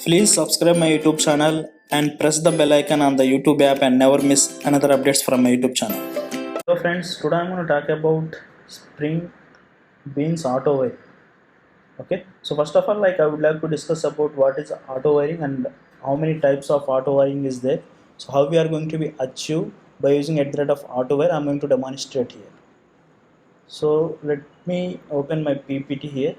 Please subscribe my YouTube channel and press the bell icon on the YouTube app and never miss another updates from my YouTube channel. Hello friends, today I'm going to talk about spring beans auto wiring. Okay, so first of all, I would like to discuss about what is auto wiring and how many types of auto wiring is there. So how we are going to be achieved by using at the rate of auto wire, I'm going to demonstrate here. So let me open my PPT here.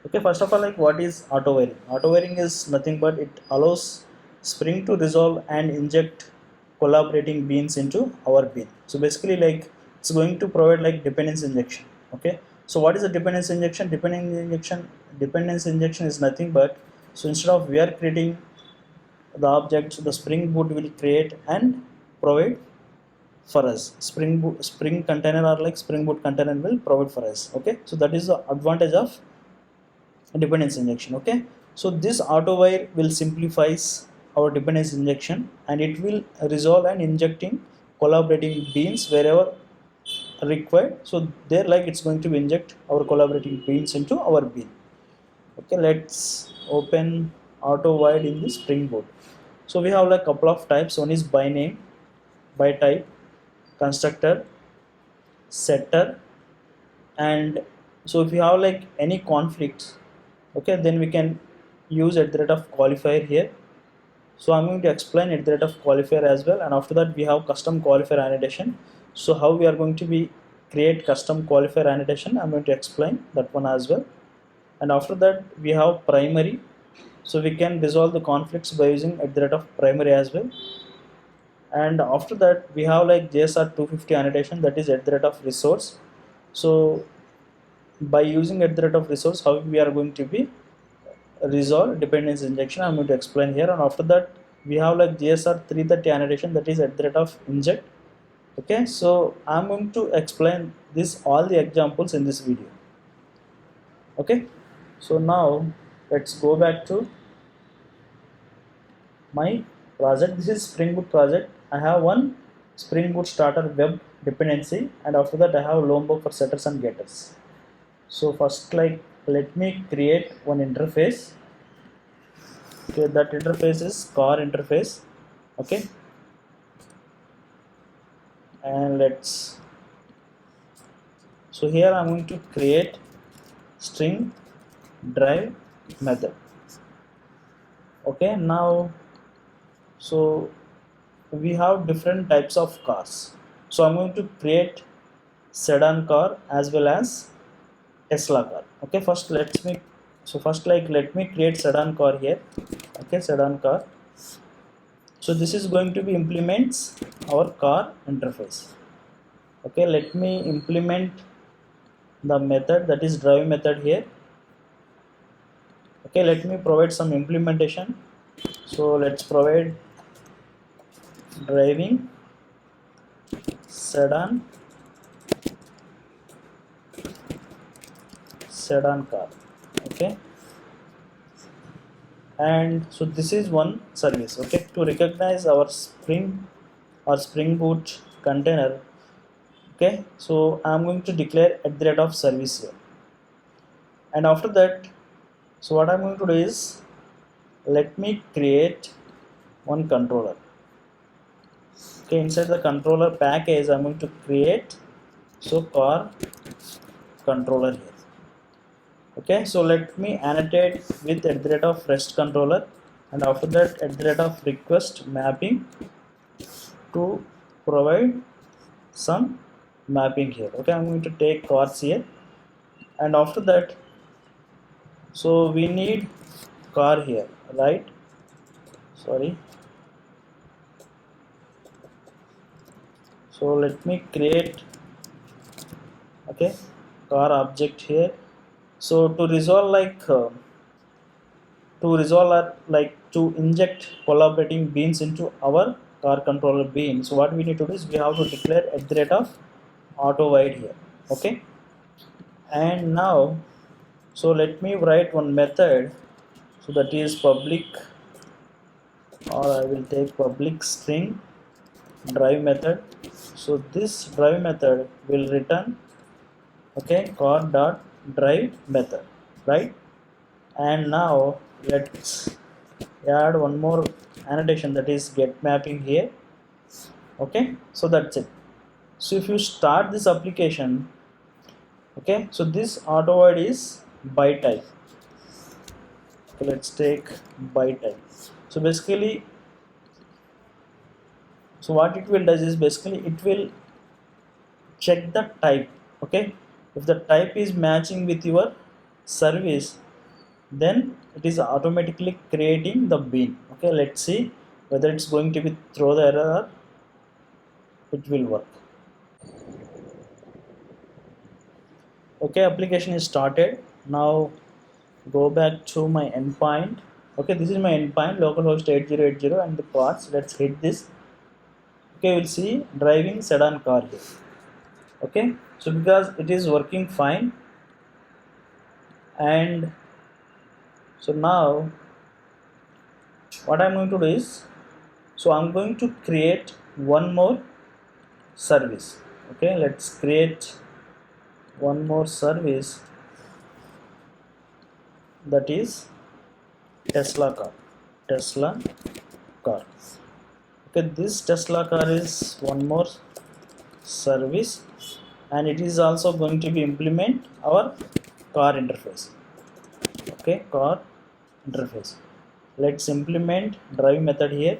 Okay, first of all, what is auto wiring? Auto wiring is nothing but it allows spring to resolve and inject collaborating beans into our bean. So basically, it's going to provide dependence injection. Okay, so what is the dependence injection? Dependence injection is nothing but, so instead of we are creating the object, so the spring boot will create and provide for us. Spring container or spring boot container will provide for us. Okay, so that is the advantage of dependence injection. Okay, so this auto wire will simplifies our dependence injection and it will resolve and injecting collaborating beans wherever required. So there, it's going to inject our collaborating beans into our bean. Okay, let's open auto wire in the spring boot. So we have couple of types. One is by name, by type, constructor, setter, and so if you have any conflicts, okay, then we can use at the rate of qualifier here. So I'm going to explain at the rate of qualifier as well, and after that we have custom qualifier annotation. So how we are going to be create custom qualifier annotation, I'm going to explain that one as well. And after that we have primary, so we can resolve the conflicts by using at the rate of primary as well. And after that we have JSR 250 annotation, that is at the rate of resource. So by using at the rate of resource, how we are going to be resolve dependence injection, I'm going to explain here. And after that we have GSR 330 annotation, that is at the rate of inject. Okay, so I'm going to explain this all the examples in this video. Okay, so now let's go back to my project. This is Spring Boot project. I have one Spring Boot starter web dependency, and after that I have Lombok for setters and getters. So first let me create one interface. Okay, that interface is car interface. Okay, and so here I'm going to create string drive method. Okay, now so we have different types of cars. So I'm going to create sedan car as well as Tesla car. Okay, first let me create sedan car here. Okay, sedan car. So this is going to be implements our car interface. Okay, let me implement the method, that is drive method here. Okay, let me provide some implementation. So let's provide driving sedan car. Okay, and so this is one service. Okay, to recognize our spring or spring boot container. Okay, so I'm going to declare at the rate of service here, and after that, so what I'm going to do is, let me create one controller. Okay, inside the controller package I'm going to create so car controller here. Okay, so let me annotate with at the rate of rest controller, and after that at the rate of request mapping to provide some mapping here. Okay, I'm going to take cars here, and after that, so we need car here, right? Sorry. So let me create car object here. So to resolve to inject collaborating beans into our car controller bean, so what we need to do is we have to declare at the rate of auto wire here. Okay, and now so let me write one method, so that is public, or I will take public string drive method. So this drive method will return car dot drive method, right? And now let's add one more annotation, that is get mapping here. Okay, so that's it. So if you start this application, okay, so this auto void is by type. Okay, let's take by type. So basically, so what it will does is basically it will check the type. Okay, if the type is matching with your service, then it is automatically creating the bean. Okay, let's see whether it's going to be throw the error or it will work. Okay, application is started. Now go back to my endpoint. Okay, this is my endpoint, localhost 8080 and the paths. Let's hit this. Okay, we'll see driving sedan car here. Okay, so because it is working fine, and so now what I'm going to do is, so I'm going to create one more service. Okay, let's create one more service, that is Tesla car. Okay, this Tesla car is one more service, and it is also going to be implement our car interface. Okay, car interface. Let's implement drive method here,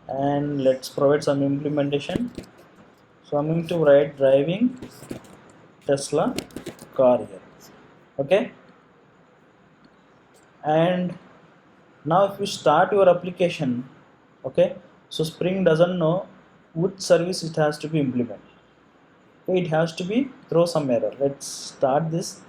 and let's provide some implementation. So I'm going to write driving Tesla car here. Okay, and now if you start your application, okay, so Spring doesn't know which service it has to be implemented. Okay, it has to be throw some error. Let's start this.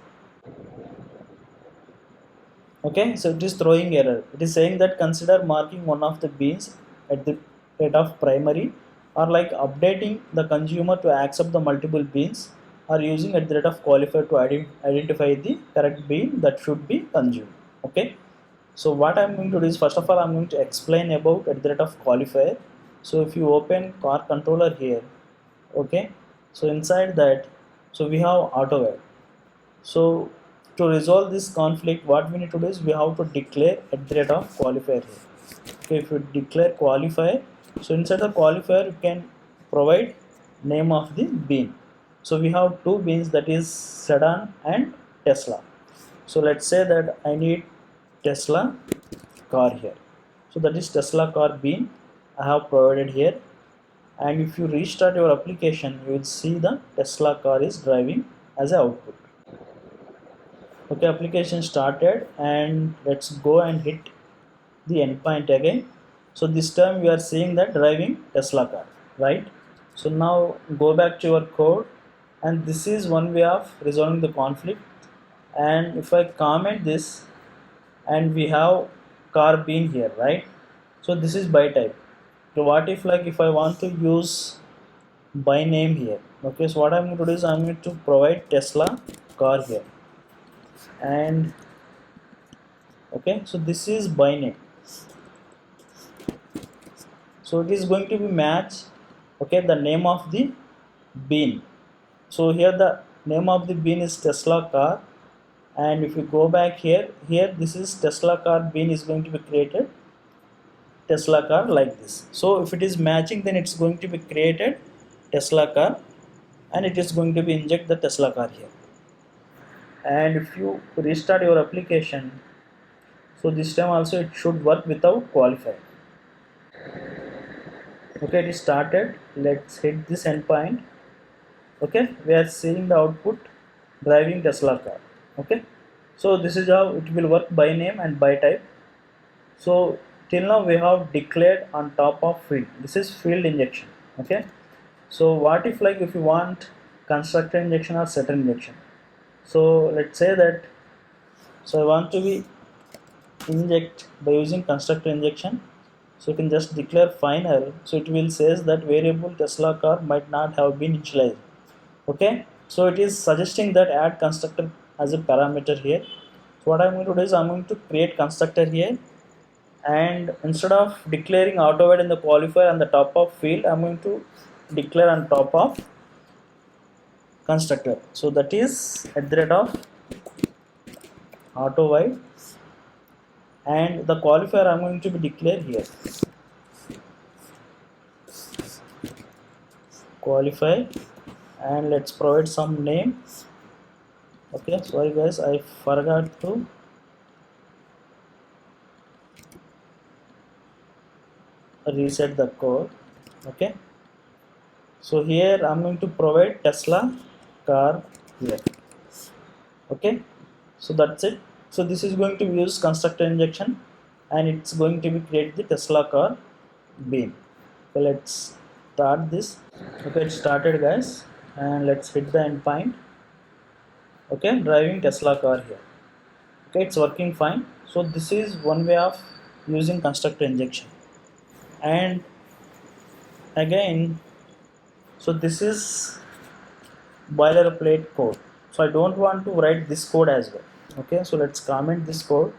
Okay, so it is throwing error. It is saying that consider marking one of the beans at the rate of primary, or like updating the consumer to accept the multiple beans, or using at the rate of qualifier to identify the correct bean that should be consumed. Okay, so what I'm going to do is, first of all I'm going to explain about at the rate of qualifier. So if you open car controller here, okay, so inside that, so we have auto. So to resolve this conflict, what we need to do is we have to declare at the rate of qualifier here. Okay, if you declare qualifier, so inside the qualifier you can provide name of the bean. So we have two beans, that is sedan and Tesla. So let's say that I need Tesla car here. So that is Tesla car bean I have provided here. And if you restart your application, you will see the Tesla car is driving as an output. Okay, application started, and let's go and hit the endpoint again. So this time we are seeing that driving Tesla car, right? So now go back to your code, and this is one way of resolving the conflict. And if I comment this, and we have car bean here, right? So this is by type. So what if, like, if I want to use by name here? Okay, so what I'm going to do is I'm going to provide Tesla car here, and okay, so this is by name. So it is going to be match, okay, the name of the bean. So here the name of the bean is Tesla car, and if you go back here, this is Tesla car bean is going to be created Tesla car like this. So if it is matching, then it's going to be created Tesla car, and it is going to be inject the Tesla car here. And if you restart your application, so this time also it should work without qualifier. Okay, it is started. Let's hit this endpoint. Okay, we are seeing the output driving Tesla car. Okay, so this is how it will work by name and by type. So till now we have declared on top of field. This is field injection. Okay, so what if, like, if you want constructor injection or setter injection? So let's say that, so I want to be inject by using constructor injection. So you can just declare final. So it will says that variable Tesla car might not have been initialized. Okay, so it is suggesting that add constructor as a parameter here. So what I'm going to do is I'm going to create constructor here, and instead of declaring auto void in the qualifier on the top of field, I'm going to declare on top of constructor. So that is at the rate of auto while, and the qualifier I'm going to be declare here, qualify, and let's provide some name. Okay, sorry guys, I forgot to reset the code. Okay, so here I'm going to provide Tesla car here. Okay, so that's it. So this is going to use constructor injection, and it's going to be create the Tesla car bean. So let's start this. Okay, it started guys, and let's hit the endpoint. Okay, driving Tesla car here. Okay, it's working fine. So this is one way of using constructor injection. And again, so this is boilerplate code, so I don't want to write this code as well. Okay, so let's comment this code.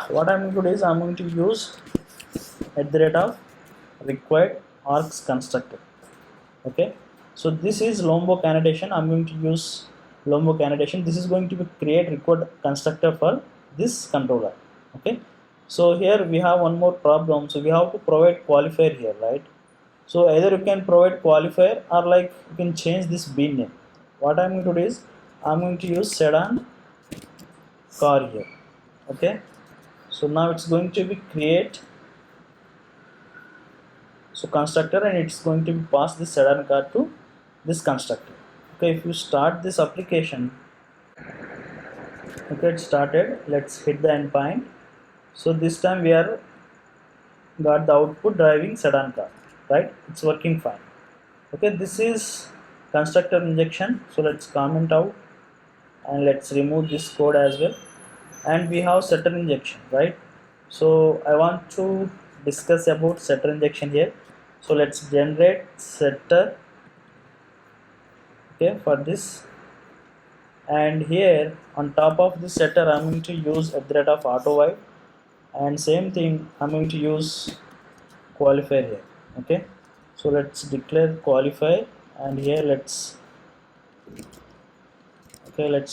What I'm going to do is I'm going to use at the rate of required args constructor. Okay, so this is Lombok annotation. I'm going to use Lombok annotation. This is going to be create required constructor for this controller. Okay, so here we have one more problem. So we have to provide qualifier here, right? So either you can provide qualifier, or like you can change this bean name. What I'm going to do is I'm going to use sedan car here. Okay, so now it's going to be create so constructor, and it's going to be pass this sedan car to this constructor. Okay, if you start this application, okay, it started. Let's hit the endpoint. So this time we are got the output driving sedan car, right? It's working fine. Okay, this is constructor injection. So let's comment out, and let's remove this code as well. And we have setter injection, right? So I want to discuss about setter injection here. So let's generate setter, okay, for this. And here on top of this setter I'm going to use at the rate of auto while, and same thing I'm going to use qualifier here. Okay, so let's declare qualifier, and here let's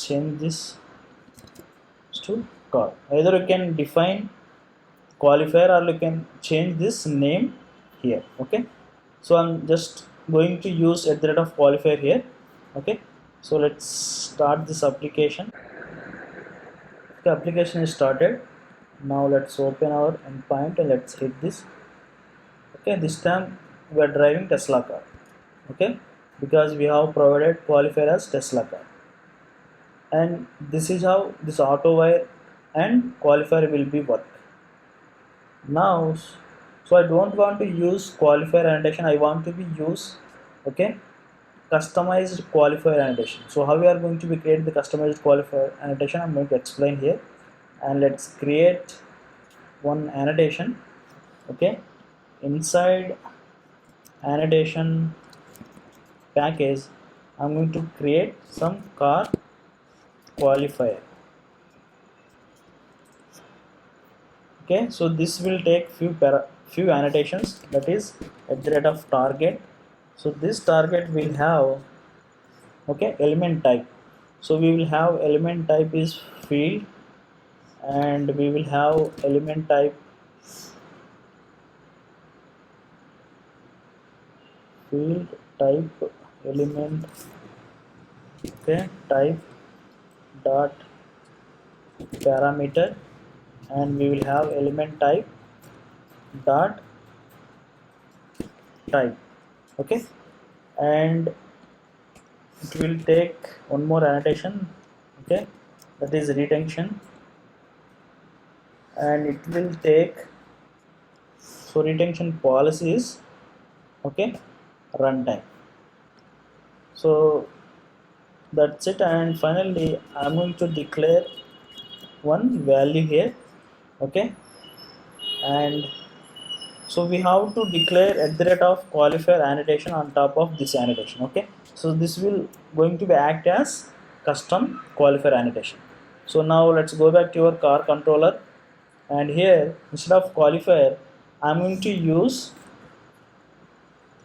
change this to car. Either you can define qualifier, or you can change this name here. Okay, so I'm just going to use at the rate of qualifier here. Okay, so let's start this application. The application is started. Now let's open our endpoint, and let's hit this. Okay, this time we are driving Tesla car. Okay, because we have provided qualifier as Tesla car, and this is how this auto wire and qualifier will be work. Now, so I don't want to use qualifier annotation. I want to be use, okay, customized qualifier annotation. So how we are going to be create the customized qualifier annotation, I'm going to explain here. And let's create one annotation. Okay, inside annotation package I'm going to create some car qualifier. Okay, so this will take few annotations, that is at the rate of target. So this target will have, okay, element type. So we will have element type is field, and we will have element type field type element, okay, type dot parameter, and we will have element type dot type. Okay, and it will take one more annotation, okay, that is retention, and it will take, so retention policy is, okay, runtime. So that's it, and finally I'm going to declare one value here. Okay, and so we have to declare at the rate of qualifier annotation on top of this annotation. Okay, so this will going to be act as custom qualifier annotation. So now let's go back to your car controller, and here instead of qualifier I'm going to use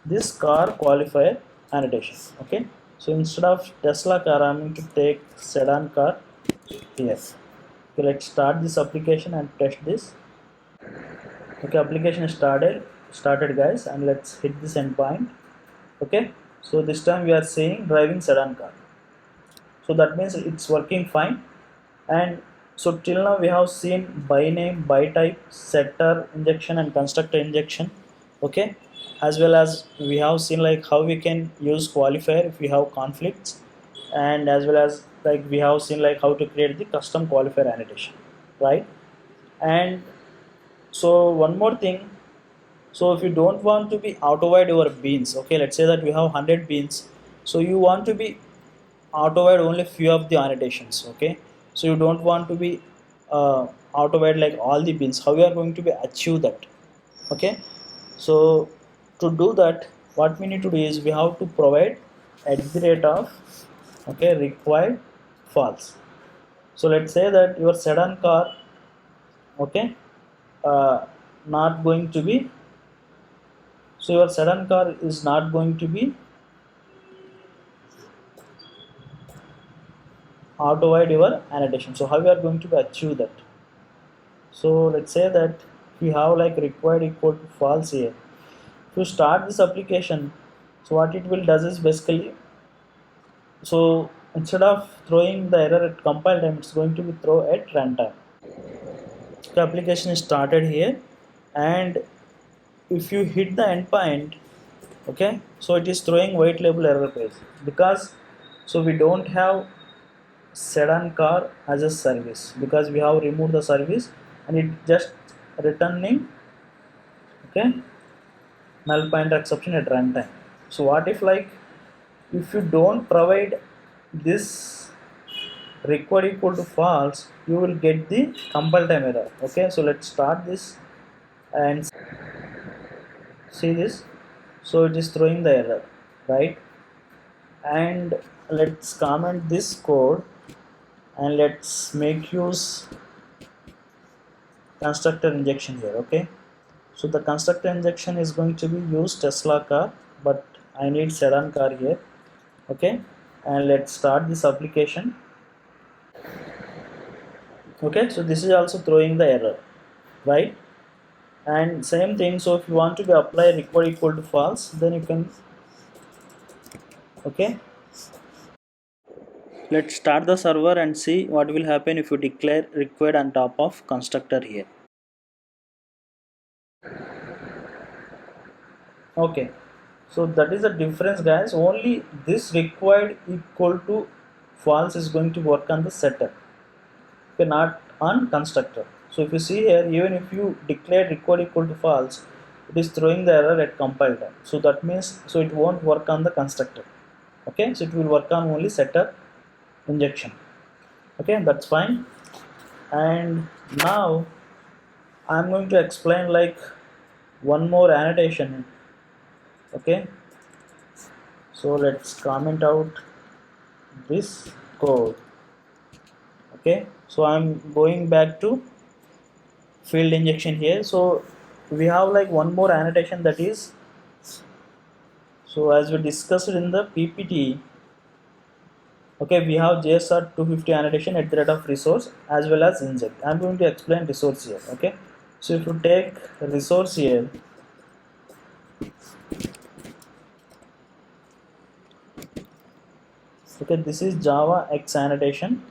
this car qualifier annotation. Okay, so instead of Tesla car I'm going to take sedan car. here. Okay, let's start this application and test this. Okay, application is started guys, and let's hit this endpoint. Okay, so this time we are saying driving sedan car, so that means it's working fine. And so till now we have seen by name, by type, setter injection and constructor injection. Okay, as well as we have seen like how we can use qualifier if we have conflicts, and as well as like we have seen like how to create the custom qualifier annotation, right? And so one more thing, so if you don't want to be auto-wide your beans, okay, let's say that we have 100 beans, so you want to be auto-wide only few of the annotations, okay, so you don't want to be auto-wide like all the beans. How we are going to be achieve that? Okay, so to do that, what we need to do is we have to provide at the rate of, okay, required false. So let's say that your sedan car, okay, uh, not going to be, so your sedan car is not going to be auto-wide your annotation. So how we are going to achieve that? So let's say that we have like required equal to false here. To start this application, so what it will does is basically, so instead of throwing the error at compile time, it's going to be throw at runtime. The application is started here, and if you hit the endpoint, okay, so it is throwing white label error page, because so we don't have sedan car as a service, because we have removed the service, and it just returning, okay, null pointer exception at runtime. So what if like if you don't provide this required equal to false, you will get the compile time error. Okay, so let's start this and see this. So it is throwing the error, right? And let's comment this code, and let's make use constructor injection here. Okay, so the constructor injection is going to be use Tesla car, but I need sedan car here. Okay, and let's start this application. Okay, so this is also throwing the error, right? And same thing, so if you want to be apply required equal to false, then you can, okay, let's start the server and see what will happen if you declare required on top of constructor here. Okay, so that is the difference guys, only this required equal to false is going to work on the setter, okay, not on constructor. So if you see here, even if you declare required equal to false, it is throwing the error at compile time. So that means, so it won't work on the constructor. Okay, so it will work on only setter injection. Okay, that's fine. And now I'm going to explain like one more annotation. Okay, so let's comment out this code. Okay, so I'm going back to field injection here. So we have like one more annotation, that is, so as we discussed in the PPT, okay, we have JSR 250 annotation at the rate of resource as well as inject. I'm going to explain resource here. Okay, so if you take resource here, okay, this is Java X annotation.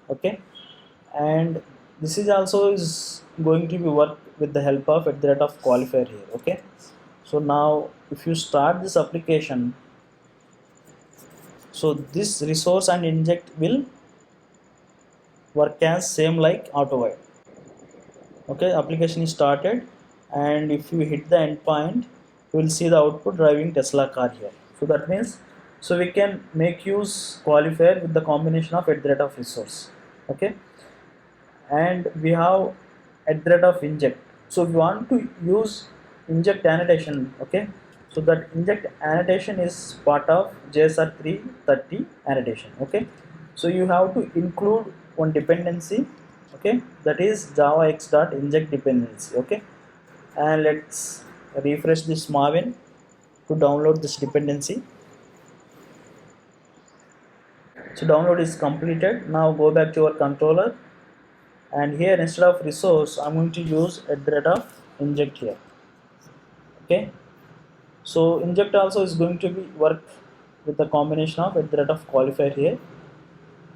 Okay, and this is also is going to be work with the help of at the rate of qualifier here. Okay, so now if you start this application, so this resource and inject will work as same like auto-wide. Okay, application is started, and if you hit the endpoint, you will see the output driving Tesla car here. So that means, so we can make use qualifier with the combination of at the rate of resource. Okay, and we have at the rate of inject. So if you want to use inject annotation, okay, so that inject annotation is part of JSR 330 annotation. Okay, so you have to include one dependency, okay, that is Java X dot inject dependency. Okay, and let's refresh this Maven to download this dependency. So download is completed. Now go back to your controller, and here instead of resource I'm going to use at the rate of inject here. Okay, so inject also is going to be work with the combination of at the rate of qualifier here.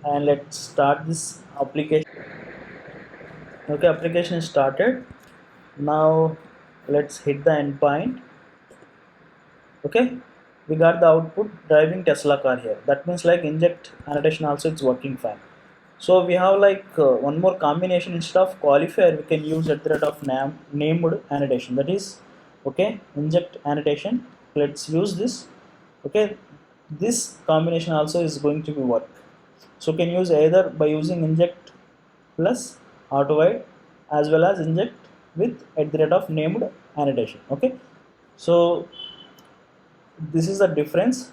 And let's start this application. Okay, application is started. Now let's hit the endpoint. Okay, we got the output driving Tesla car here. That means like inject annotation also it's working fine. So we have like one more combination. Instead of qualifier we can use at the rate of named annotation, that is okay, inject annotation. Let's use this. Okay, this combination also is going to be work. So can use either by using inject plus auto as well as inject with at the rate of named annotation. Okay, so this is the difference.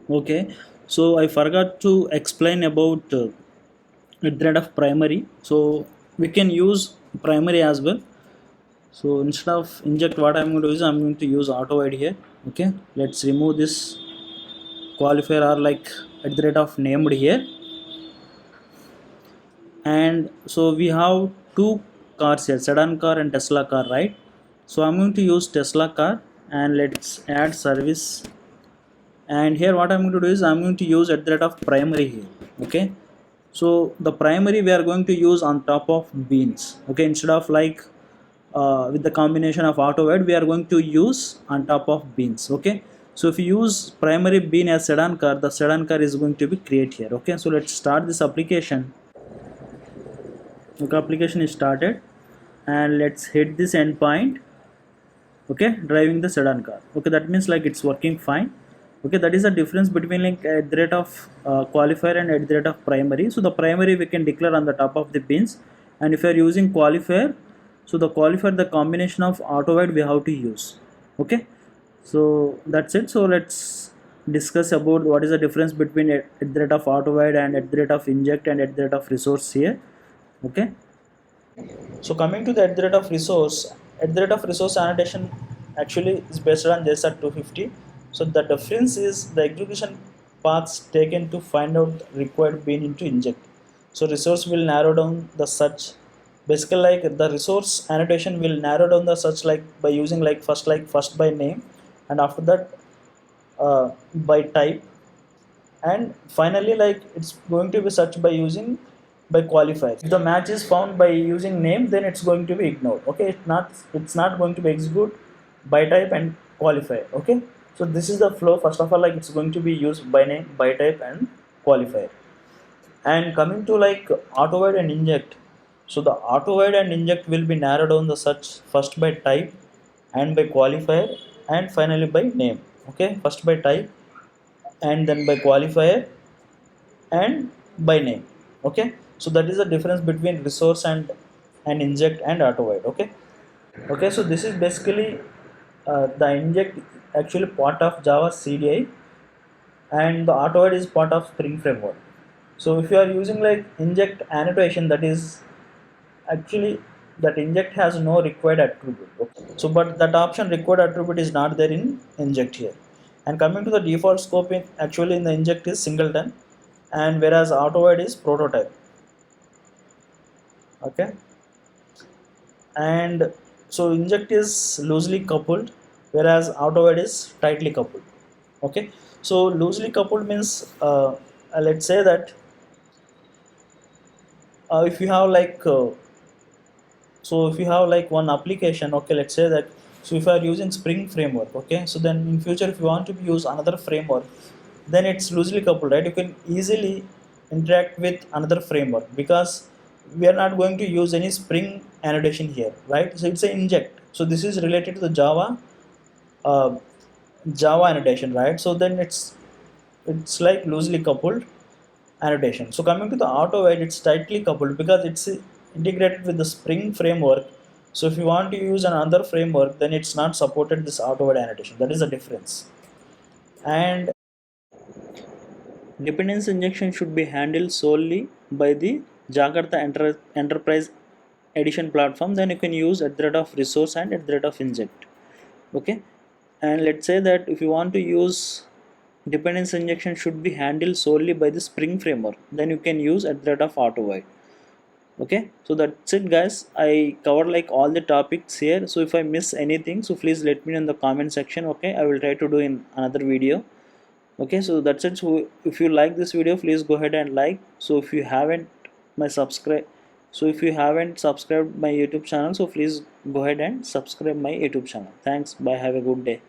Okay, so I forgot to explain about at the rate of primary. So we can use primary as well. So instead of inject, what I'm going to use, I'm going to use auto here. Okay, let's remove this qualifier or like at the rate of named here. And so we have two cars here, sedan car and Tesla car, right? So I'm going to use Tesla car, and let's add service. And here what I'm going to do is I'm going to use at the rate of primary here. Okay, so the primary we are going to use on top of beans. Okay, instead of like with the combination of auto we are going to use on top of beans. Okay, so if you use primary bean as sedan car, the sedan car is going to be create here. Okay, so let's start this application. Okay, application is started, and let's hit this endpoint. Okay, driving the sedan car. Okay, that means like it's working fine. Okay, that is the difference between like at the rate of qualifier and at the rate of primary. So the primary we can declare on the top of the pins, and if you are using qualifier, so the qualifier, the combination of auto we have to use. Okay, so that's it. So let's discuss about what is the difference between at the rate of auto and at the rate of inject and at the rate of resource here. Okay, so coming to the at the rate of resource, at the rate of resource annotation actually is based on JSR 250. So the difference is the execution paths taken to find out required bean into inject. So resource will narrow down the search. Basically, like the resource annotation will narrow down the search like by using like first by name, and after that by type, and finally like it's going to be searched by using by qualifiers. If the match is found by using name, then it's going to be ignored. Okay, it's not going to be execute by type and qualifier. Okay, so this is the flow. First of all, like it's going to be used by name, by type and qualifier. And coming to like auto and inject, so the auto and inject will be narrowed down the search first by type and by qualifier and finally by name. Okay, first by type and then by qualifier and by name. Okay, so that is the difference between resource and inject and auto. Okay, okay, so this is basically the inject actually part of Java CDI, and the auto is part of Spring framework. So if you are using like inject annotation, that is actually that inject has no required attribute. Okay, so but that option required attribute is not there in inject here. And coming to the default scoping, actually in the inject is singleton, and whereas auto is prototype. Okay, and so inject is loosely coupled, whereas auto is tightly coupled. Okay, so loosely coupled means let's say that if you have like so if you have like one application, okay, let's say that, so if you are using Spring framework, okay, so then in future if you want to use another framework, then it's loosely coupled, right? You can easily interact with another framework because we are not going to use any Spring annotation here, right? So it's an inject, so this is related to the uh, Java annotation, right? So then it's like loosely coupled annotation. So coming to the auto it's tightly coupled because it's integrated with the Spring framework. So if you want to use another framework, then it's not supported this auto annotation. That is the difference. And dependency injection should be handled solely by the Jakarta Enterprise Edition platform. Then you can use at the rate of resource and at the rate of inject. Okay, and let's say that if you want to use dependency injection should be handled solely by the Spring framework. Then you can use at the rate of AutoWire. Okay, so that's it guys. I covered like all the topics here. So if I miss anything, so please let me know in the comment section. Okay, I will try to do in another video. Okay, so that's it. So if you like this video, please go ahead and like. So if you haven't my subscribe so if you haven't subscribed my YouTube channel, so please go ahead and subscribe my YouTube channel. Thanks, bye, have a good day.